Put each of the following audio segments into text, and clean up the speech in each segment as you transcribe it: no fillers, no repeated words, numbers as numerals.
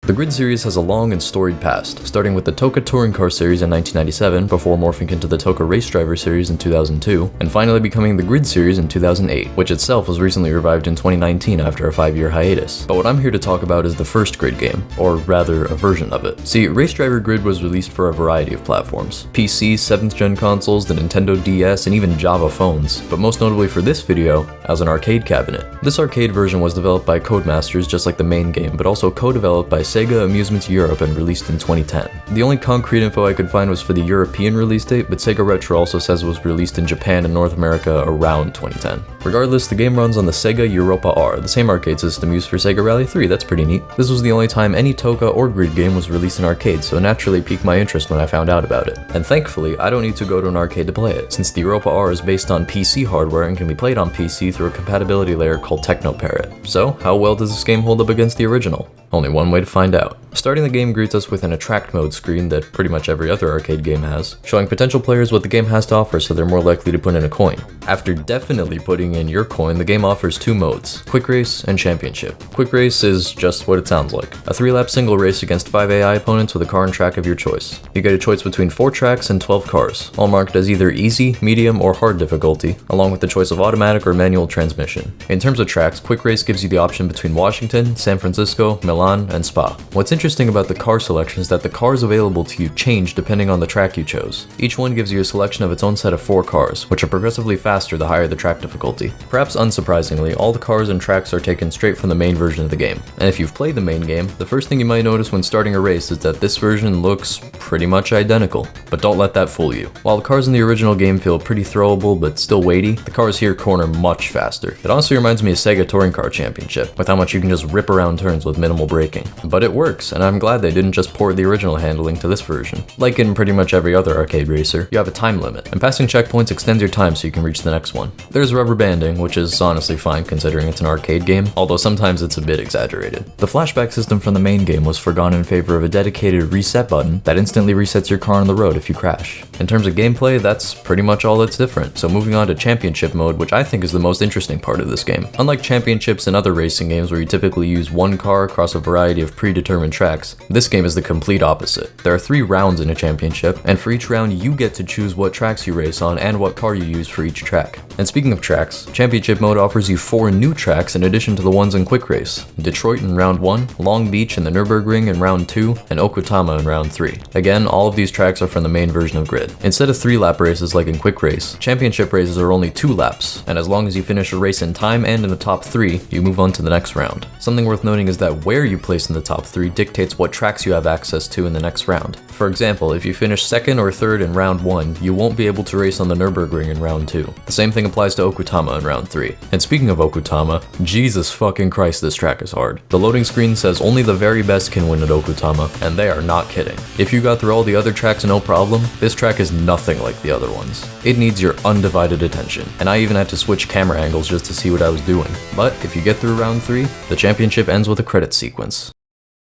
The Grid series has a long and storied past, starting with the TOCA Touring Car series in 1997 before morphing into the TOCA Race Driver series in 2002, and finally becoming the Grid series in 2008, which itself was recently revived in 2019 after a 5-year hiatus. But what I'm here to talk about is the first Grid game, or rather a version of it. See, Race Driver Grid was released for a variety of platforms: PC, 7th gen consoles, the Nintendo DS, and even Java phones, but most notably for this video, as an arcade cabinet. This arcade version was developed by Codemasters just like the main game, but also co-developed by Sega Amusements Europe and released in 2010. The only concrete info I could find was for the European release date, but Sega Retro also says it was released in Japan and North America around 2010. Regardless, the game runs on the Sega Europa-r, the same arcade system used for Sega Rally 3, that's pretty neat. This was the only time any TOCA or Grid game was released in arcade, so it naturally piqued my interest when I found out about it. And thankfully, I don't need to go to an arcade to play it, since the Europa-r is based on PC hardware and can be played on PC through a compatibility layer called Technoparrot. So, how well does this game hold up against the original? Only one way to find out. Starting the game greets us with an attract mode screen that pretty much every other arcade game has, showing potential players what the game has to offer so they're more likely to put in a coin. After definitely putting in your coin, the game offers two modes: Quick Race and Championship. Quick Race is just what it sounds like: a 3-lap single race against 5 AI opponents with a car and track of your choice. You get a choice between 4 tracks and 12 cars, all marked as either easy, medium, or hard difficulty, along with the choice of automatic or manual transmission. In terms of tracks, Quick Race gives you the option between Washington, San Francisco, Milan, and Spa. What's interesting about the car selection is that the cars available to you change depending on the track you chose. Each one gives you a selection of its own set of 4 cars, which are progressively faster the higher the track difficulty. Perhaps unsurprisingly, all the cars and tracks are taken straight from the main version of the game. And if you've played the main game, the first thing you might notice when starting a race is that this version looks pretty much identical. But don't let that fool you. While the cars in the original game feel pretty throwable but still weighty, the cars here corner much faster. It honestly reminds me of Sega Touring Car Championship, with how much you can just rip around turns with minimal braking. But it works, and I'm glad they didn't just port the original handling to this version. Like in pretty much every other arcade racer, you have a time limit, and passing checkpoints extends your time so you can reach the next one. There's rubber banding, which is honestly fine considering it's an arcade game, although sometimes it's a bit exaggerated. The flashback system from the main game was forgone in favor of a dedicated reset button that instantly resets your car on the road if you crash. In terms of gameplay, that's pretty much all that's different, so moving on to Championship mode, which I think is the most interesting part of this game. Unlike championships in other racing games where you typically use one car across a variety of predetermined tracks, this game is the complete opposite. There are 3 rounds in a championship, and for each round you get to choose what tracks you race on and what car you use for each track. And speaking of tracks, Championship mode offers you 4 new tracks in addition to the ones in Quick Race: Detroit in round 1, Long Beach in the Nürburgring in round 2, and Okutama in round 3. Again, all of these tracks are from the main version of Grid. Instead of 3-lap races like in Quick Race, Championship races are only 2 laps, and as long as you finish a race in time and in the top 3, you move on to the next round. Something worth noting is that where you place in the top 3 dictates what tracks you have access to in the next round. For example, if you finish 2nd or 3rd in round 1, you won't be able to race on the Nürburgring in round 2. The same thing applies to Okutama in round 3. And speaking of Okutama, Jesus fucking Christ, this track is hard. The loading screen says only the very best can win at Okutama, and they are not kidding. If you got through all the other tracks no problem, this track is nothing like the other ones. It needs your undivided attention, and I even had to switch camera angles just to see what I was doing. But if you get through round 3, the championship ends with a credit sequence.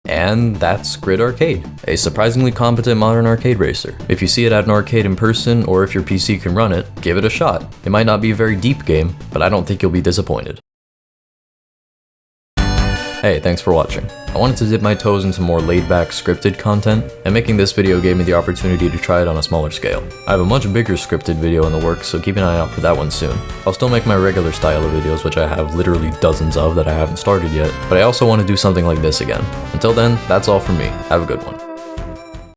And that's Grid Arcade, a surprisingly competent modern arcade racer. If you see it at an arcade in person, or if your PC can run it, give it a shot. It might not be a very deep game, but I don't think you'll be disappointed. Hey, thanks for watching. I wanted to dip my toes into more laid-back, scripted content, and making this video gave me the opportunity to try it on a smaller scale. I have a much bigger scripted video in the works, so keep an eye out for that one soon. I'll still make my regular style of videos, which I have literally dozens of that I haven't started yet, but I also want to do something like this again. Until then, that's all from me. Have a good one.